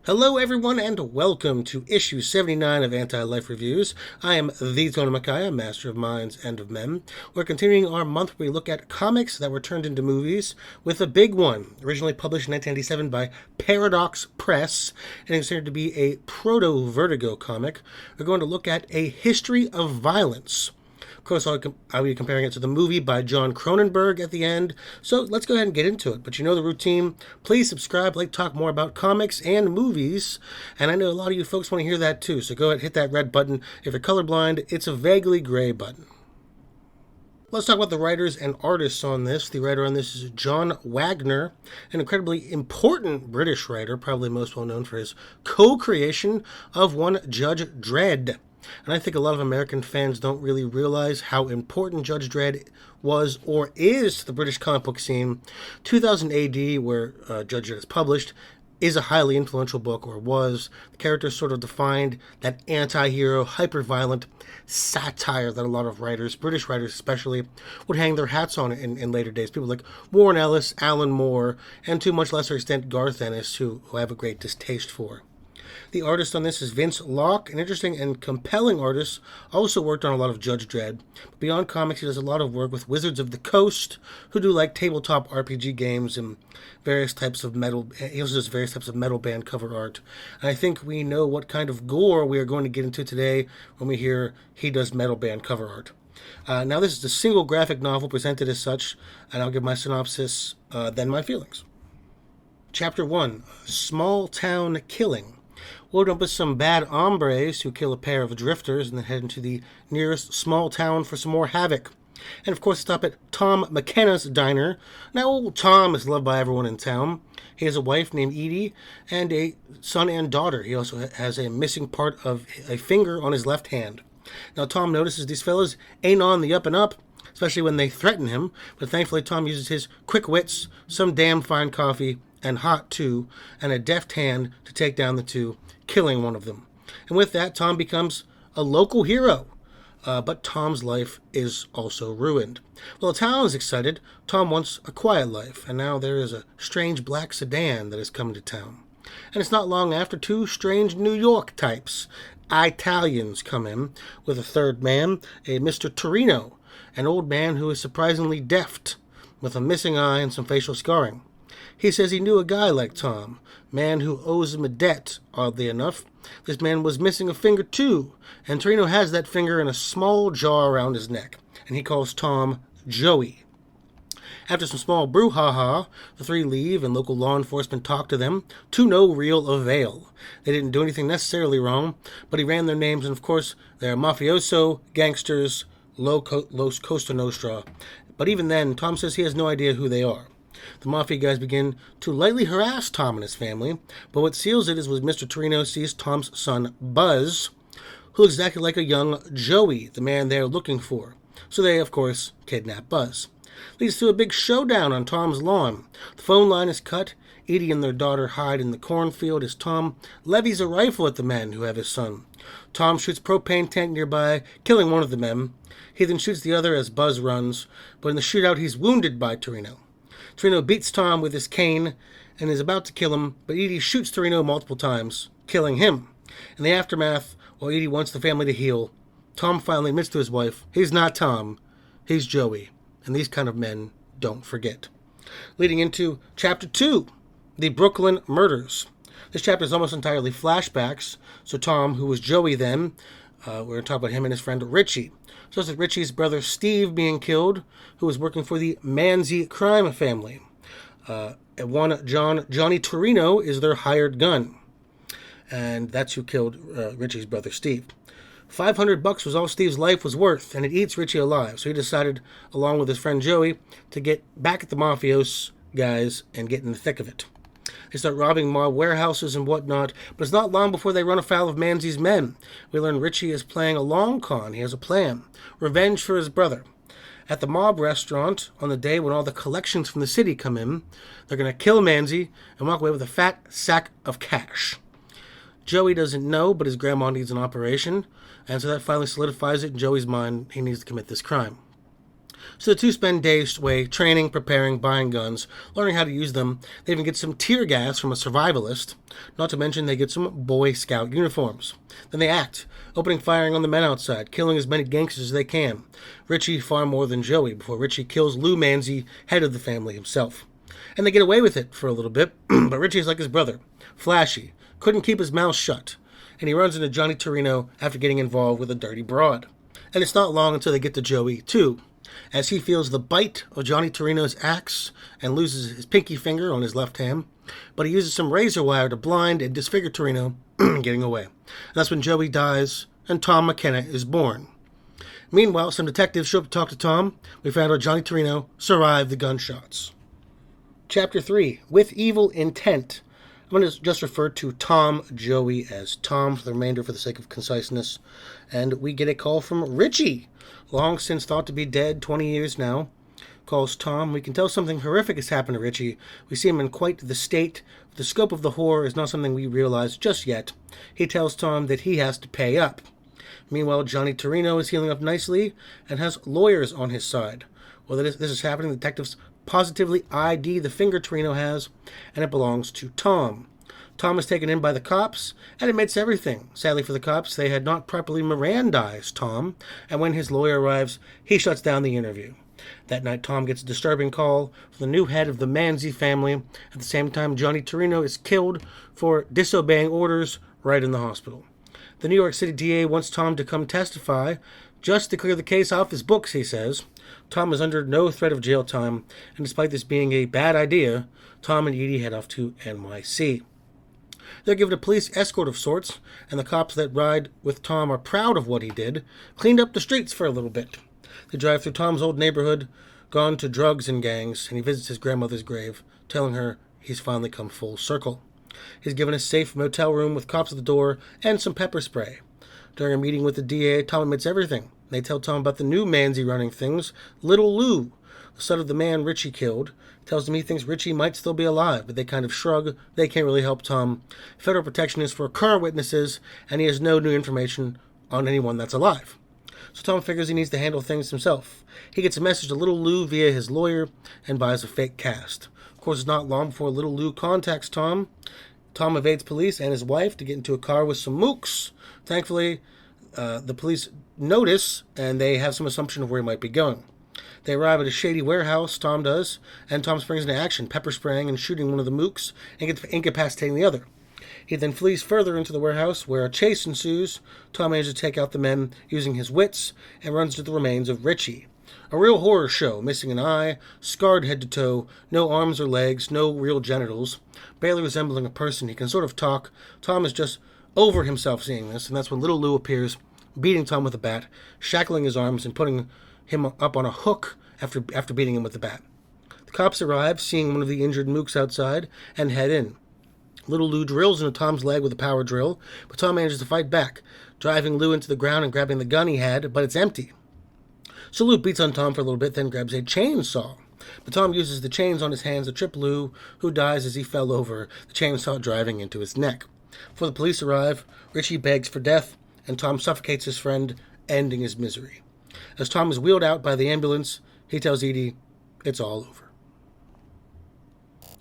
Hello, everyone, and welcome to issue 79 of Anti-Life Reviews. I am the Tony Makaya, Master of Minds and of Men. We're continuing our month where we look at comics that were turned into movies, with a big one, originally published in 1997 by Paradox Press, and considered to be a proto-Vertigo comic. We're going to look at A History of Violence. Of course, I'll be comparing it to the movie by John Cronenberg at the end, so let's go ahead and get into it. But you know the routine. Please subscribe. I'd like to talk more about comics and movies, and I know a lot of you folks want to hear that too, so go ahead and hit that red button. If you're colorblind, it's a vaguely gray button. Let's talk about the writers and artists on this. The writer on this is John Wagner, an incredibly important British writer, probably most well known for his co-creation of one Judge Dredd. And I think a lot of American fans don't really realize how important Judge Dredd was or is to the British comic book scene. 2000 AD, where Judge Dredd is published, is a highly influential book, or was. The character sort of defined that anti-hero, hyper-violent satire that a lot of writers, British writers especially, would hang their hats on in later days. People like Warren Ellis, Alan Moore, and to a much lesser extent Garth Ennis, who I have a great distaste for. The artist on this is Vince Locke, an interesting and compelling artist. Also worked on a lot of Judge Dredd. Beyond comics, he does a lot of work with Wizards of the Coast, who do like tabletop RPG games and various types of metal. He also does various types of metal band cover art. And I think we know what kind of gore we are going to get into today when we hear he does metal band cover art. Now, this is a single graphic novel presented as such, and I'll give my synopsis, then my feelings. Chapter 1, Small Town Killing. Load up with some bad hombres who kill a pair of drifters and then head into the nearest small town for some more havoc. And of course stop at Tom McKenna's diner. Now old Tom is loved by everyone in town. He has a wife named Edie and a son and daughter. He also has a missing part of a finger on his left hand. Now Tom notices these fellas ain't on the up and up, especially when they threaten him, but thankfully Tom uses his quick wits, some damn fine coffee, and hot too, and a deft hand to take down the two, killing one of them. And with that, Tom becomes a local hero. But Tom's life is also ruined. Well, the town is excited. Tom wants a quiet life, and now there is a strange black sedan that has come to town. And it's not long after two strange New York types, Italians, come in with a third man, a Mr. Torino, an old man who is surprisingly deft, with a missing eye and some facial scarring. He says he knew a guy like Tom, man who owes him a debt, oddly enough. This man was missing a finger too, and Torino has that finger in a small jar around his neck, and he calls Tom Joey. After some small brouhaha, the three leave and local law enforcement talk to them, to no real avail. They didn't do anything necessarily wrong, but he ran their names, and of course, they're mafioso, gangsters, Los Costa Nostra. But even then, Tom says he has no idea who they are. The mafia guys begin to lightly harass Tom and his family, but what seals it is when Mr. Torino sees Tom's son, Buzz, who looks exactly like a young Joey, the man they're looking for. So they, of course, kidnap Buzz. Leads to a big showdown on Tom's lawn. The phone line is cut. Edie and their daughter hide in the cornfield as Tom levies a rifle at the men who have his son. Tom shoots a propane tank nearby, killing one of the men. He then shoots the other as Buzz runs, but in the shootout he's wounded by Torino. Torino beats Tom with his cane and is about to kill him, but Edie shoots Torino multiple times, killing him. In the aftermath, while Edie wants the family to heal, Tom finally admits to his wife, he's not Tom, he's Joey, and these kind of men don't forget. Leading into Chapter 2, The Brooklyn Murders. This chapter is almost entirely flashbacks, so Tom, who was Joey then, we're going to talk about him and his friend Richie. So it's Richie's brother Steve being killed, who was working for the Manzi crime family. Johnny Torino is their hired gun. And that's who killed Richie's brother Steve. $500 was all Steve's life was worth, and it eats Richie alive. So he decided, along with his friend Joey, to get back at the mafios guys and get in the thick of it. They start robbing mob warehouses and whatnot, but it's not long before they run afoul of Manzi's men. We learn Richie is playing a long con. He has a plan. Revenge for his brother. At the mob restaurant, on the day when all the collections from the city come in, they're going to kill Manzi and walk away with a fat sack of cash. Joey doesn't know, but his grandma needs an operation, and so that finally solidifies it in Joey's mind. He needs to commit this crime. So the two spend days away training, preparing, buying guns, learning how to use them. They even get some tear gas from a survivalist. Not to mention they get some Boy Scout uniforms. Then they act, opening firing on the men outside, killing as many gangsters as they can. Richie far more than Joey, before Richie kills Lou Manzi, head of the family himself. And they get away with it for a little bit, but Richie's like his brother, flashy, couldn't keep his mouth shut. And he runs into Johnny Torino after getting involved with a dirty broad. And it's not long until they get to Joey, too, as he feels the bite of Johnny Torino's axe and loses his pinky finger on his left hand. But he uses some razor wire to blind and disfigure Torino, getting away. And that's when Joey dies and Tom McKenna is born. Meanwhile, some detectives show up to talk to Tom. We found out Johnny Torino survived the gunshots. Chapter 3, With Evil Intent. I'm going to just refer to Tom Joey as Tom for the remainder for the sake of conciseness. And we get a call from Richie, long since thought to be dead, 20 years now. Calls Tom. We can tell something horrific has happened to Richie. We see him in quite the state. The scope of the horror is not something we realize just yet. He tells Tom that he has to pay up. Meanwhile, Johnny Torino is healing up nicely and has lawyers on his side. While this is happening, the detectives positively ID the finger Torino has, and it belongs to Tom. Tom is taken in by the cops and admits everything. Sadly for the cops, they had not properly Mirandized Tom, and when his lawyer arrives, he shuts down the interview. That night, Tom gets a disturbing call from the new head of the Manzi family. At the same time, Johnny Torino is killed for disobeying orders right in the hospital. The New York City DA wants Tom to come testify just to clear the case off his books, he says. Tom is under no threat of jail time, and despite this being a bad idea, Tom and Edie head off to NYC. They're given a police escort of sorts, and the cops that ride with Tom are proud of what he did, cleaned up the streets for a little bit. They drive through Tom's old neighborhood, gone to drugs and gangs, and he visits his grandmother's grave, telling her he's finally come full circle. He's given a safe motel room with cops at the door and some pepper spray. During a meeting with the DA, Tom admits everything. They tell Tom about the new Manzi running things, Little Lou, the son of the man Richie killed. Tells him he thinks Richie might still be alive, but they kind of shrug. They can't really help Tom. Federal protection is for current witnesses, and he has no new information on anyone that's alive. So Tom figures he needs to handle things himself. He gets a message to Little Lou via his lawyer and buys a fake cast. Of course, it's not long before Little Lou contacts Tom. Tom evades police and his wife to get into a car with some mooks. Thankfully, the police notice, and they have some assumption of where he might be going. They arrive at a shady warehouse, Tom does, and Tom springs into action, pepper spraying and shooting one of the mooks and incapacitating the other. He then flees further into the warehouse, where a chase ensues. Tom manages to take out the men using his wits and runs to the remains of Richie. A real horror show, missing an eye, scarred head to toe, no arms or legs, no real genitals, barely resembling a person. He can sort of talk. Tom is just over himself seeing this, and that's when Little Lou appears, beating Tom with a bat, shackling his arms and putting him up on a hook after beating him with the bat. The cops arrive, seeing one of the injured mooks outside, and head in. Little Lou drills into Tom's leg with a power drill, but Tom manages to fight back, driving Lou into the ground and grabbing the gun he had, but it's empty. So Lou beats on Tom for a little bit, then grabs a chainsaw. But Tom uses the chains on his hands to trip Lou, who dies as he fell over, the chainsaw driving into his neck. Before the police arrive, Richie begs for death, and Tom suffocates his friend, ending his misery. As Tom is wheeled out by the ambulance, he tells Edie it's all over.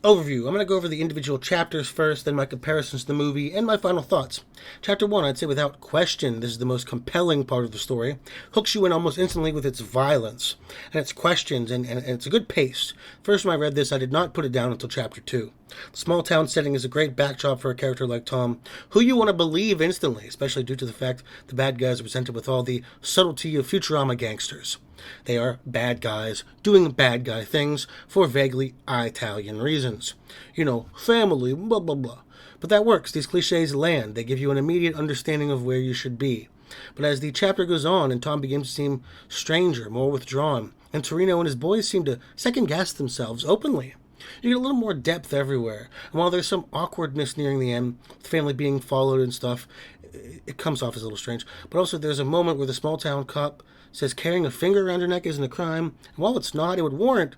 Overview. I'm going to go over the individual chapters first, then my comparisons to the movie, and my final thoughts. Chapter 1, I'd say without question, this is the most compelling part of the story. Hooks you in almost instantly with its violence, and its questions, and it's a good pace. First time I read this, I did not put it down until Chapter 2. The small town setting is a great backdrop for a character like Tom, who you want to believe instantly, especially due to the fact the bad guys are presented with all the subtlety of Futurama gangsters. They are bad guys doing bad guy things for vaguely Italian reasons. You know, family, blah, blah, blah. But that works. These cliches land. They give you an immediate understanding of where you should be. But as the chapter goes on and Tom begins to seem stranger, more withdrawn, and Torino and his boys seem to second-guess themselves openly, you get a little more depth everywhere. And while there's some awkwardness nearing the end, the family being followed and stuff, it comes off as a little strange. But also there's a moment where the small-town cop says carrying a finger around your neck isn't a crime. And while it's not, it would warrant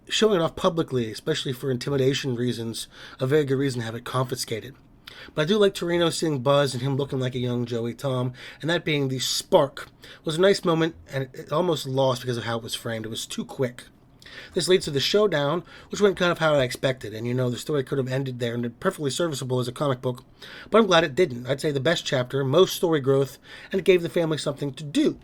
showing it off publicly, especially for intimidation reasons, a very good reason to have it confiscated. But I do like Torino seeing Buzz and him looking like a young Joey Tom, and that being the spark was a nice moment, and it almost lost because of how it was framed. It was too quick. This leads to the showdown, which went kind of how I expected, and the story could have ended there and been perfectly serviceable as a comic book, but I'm glad it didn't. I'd say the best chapter, most story growth, and it gave the family something to do.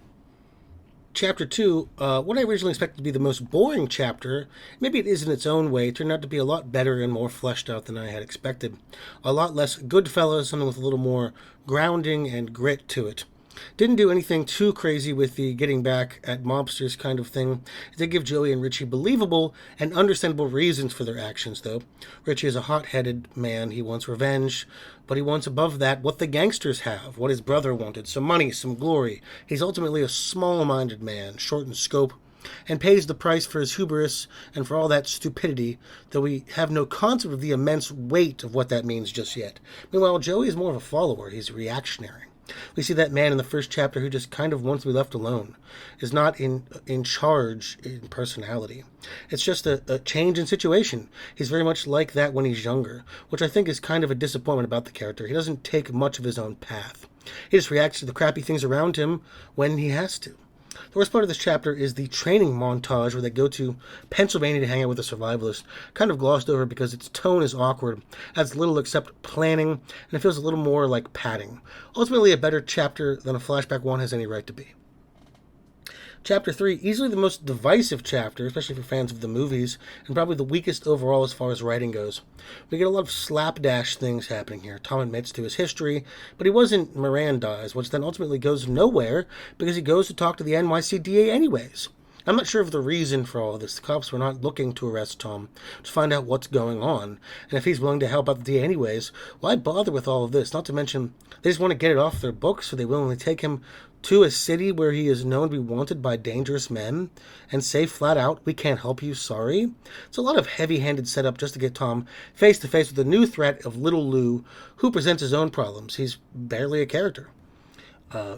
Chapter 2, what I originally expected to be the most boring chapter, maybe it is in its own way, turned out to be a lot better and more fleshed out than I had expected. A lot less Goodfellas, something with a little more grounding and grit to it. Didn't do anything too crazy with the getting back at mobsters kind of thing. It did give Joey and Richie believable and understandable reasons for their actions, though. Richie is a hot-headed man. He wants revenge, but he wants above that what the gangsters have, what his brother wanted, some money, some glory. He's ultimately a small-minded man, short in scope, and pays the price for his hubris and for all that stupidity, though we have no concept of the immense weight of what that means just yet. Meanwhile, Joey is more of a follower. He's reactionary. We see that man in the first chapter who just kind of wants to be left alone, is not in charge in personality. It's just a change in situation. He's very much like that when he's younger, which I think is kind of a disappointment about the character. He doesn't take much of his own path. He just reacts to the crappy things around him when he has to. The worst part of this chapter is the training montage where they go to Pennsylvania to hang out with a survivalist. Kind of glossed over because its tone is awkward, adds little except planning, and it feels a little more like padding. Ultimately a better chapter than a flashback one has any right to be. Chapter 3, easily the most divisive chapter, especially for fans of the movies, and probably the weakest overall as far as writing goes. We get a lot of slapdash things happening here. Tom admits to his history, but he wasn't Mirandized, which then ultimately goes nowhere because he goes to talk to the NYCDA anyways. I'm not sure of the reason for all of this. The cops were not looking to arrest Tom, to find out what's going on. And if he's willing to help out the DA anyways, why bother with all of this? Not to mention, they just want to get it off their books, so they willingly take him to a city where he is known to be wanted by dangerous men and say flat out, we can't help you, sorry. It's a lot of heavy-handed setup just to get Tom face-to-face with the new threat of Little Lou, who presents his own problems. He's barely a character.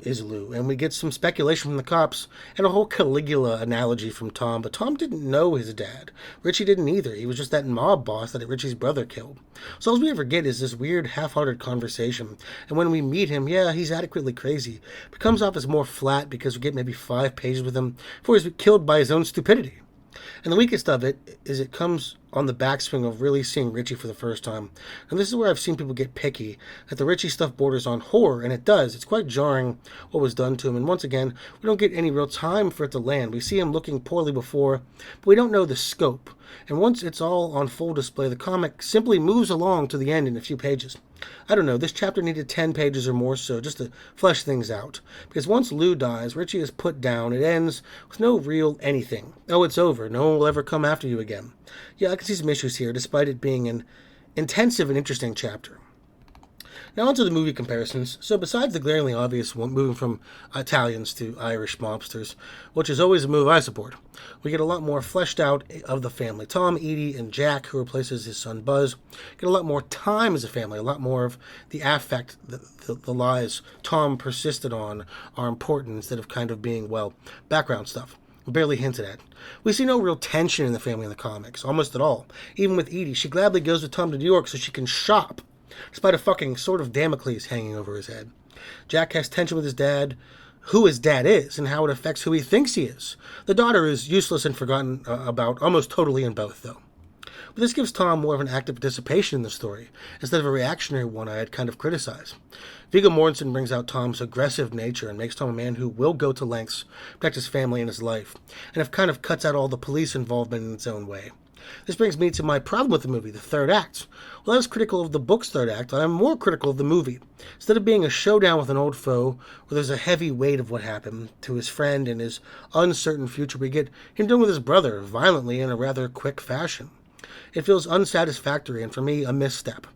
Is Lou, and we get some speculation from the cops and a whole Caligula analogy from Tom, but Tom didn't know his dad. Richie didn't either. He was just that mob boss that Richie's brother killed. So all we ever get is this weird half-hearted conversation, and when we meet him, yeah, he's adequately crazy, but comes off as more flat because we get maybe 5 pages with him before he's killed by his own stupidity. And the weakest of it is it comes on the backswing of really seeing Richie for the first time. And this is where I've seen people get picky, that the Richie stuff borders on horror, and it does. It's quite jarring what was done to him. And once again, we don't get any real time for it to land. We see him looking poorly before, but we don't know the scope. And once it's all on full display, the comic simply moves along to the end in a few pages. I don't know, this chapter needed 10 pages or more so just to flesh things out. Because once Lou dies, Richie is put down. It ends with no real anything. Oh, it's over. No one will ever come after you again. Yeah, I can see some issues here, despite it being an intensive and interesting chapter. Now onto the movie comparisons. So besides the glaringly obvious one, moving from Italians to Irish mobsters, which is always a move I support, we get a lot more fleshed out of the family. Tom, Edie, and Jack, who replaces his son Buzz, get a lot more time as a family, a lot more of the affect, the lies Tom persisted on are important instead of kind of being, well, background stuff. Barely hinted at. We see no real tension in the family in the comics, almost at all. Even with Edie, she gladly goes with Tom to New York so she can shop, despite a fucking sword of Damocles hanging over his head. Jack has tension with his dad, who his dad is, and how it affects who he thinks he is. The daughter is useless and forgotten about almost totally in both, though. But this gives Tom more of an active participation in the story, instead of a reactionary one I had kind of criticized. Viggo Mortensen brings out Tom's aggressive nature and makes Tom a man who will go to lengths to protect his family and his life, and it kind of cuts out all the police involvement in its own way. This brings me to my problem with the movie, the third act. While I was critical of the book's third act, I am more critical of the movie. Instead of being a showdown with an old foe, where there's a heavy weight of what happened to his friend and his uncertain future, we get him dealing with his brother violently in a rather quick fashion. It feels unsatisfactory and, for me, a misstep.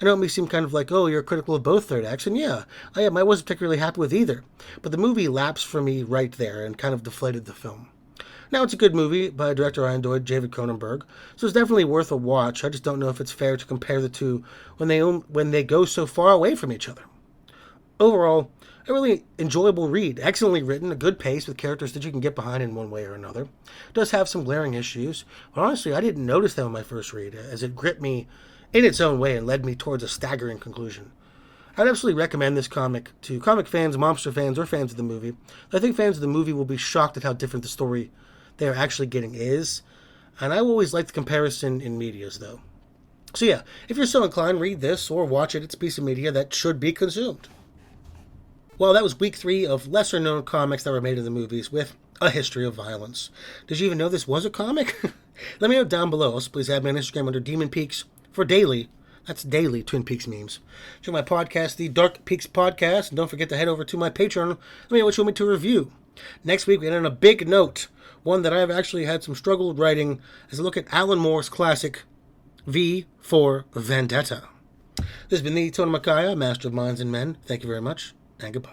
I know it may seem kind of like, oh, you're critical of both third acts, and yeah, I am. I wasn't particularly happy with either. But the movie lapsed for me right there and kind of deflated the film. Now, it's a good movie by a director I enjoyed, David Cronenberg, so it's definitely worth a watch. I just don't know if it's fair to compare the two when they go so far away from each other. Overall, a really enjoyable read, excellently written, a good pace with characters that you can get behind in one way or another. It does have some glaring issues, but honestly, I didn't notice them on my first read, as it gripped me in its own way and led me towards a staggering conclusion. I'd absolutely recommend this comic to comic fans, monster fans, or fans of the movie. I think fans of the movie will be shocked at how different the story they are actually getting is. And I always like the comparison in medias, though. So yeah, if you're so inclined, read this or watch it. It's a piece of media that should be consumed. Well, that was week 3 of lesser-known comics that were made in the movies with a history of violence. Did you even know this was a comic? Let me know down below. Also, please add me on Instagram under Demon Peaks for daily. That's daily Twin Peaks memes. Check my podcast, the Dark Peaks Podcast, and don't forget to head over to my Patreon. Let me know what you want me to review. Next week, we end on a big note, one that I've actually had some struggle writing, as I look at Alan Moore's classic V for Vendetta. This has been the Tony Makaya, Master of Minds and Men. Thank you very much, and goodbye.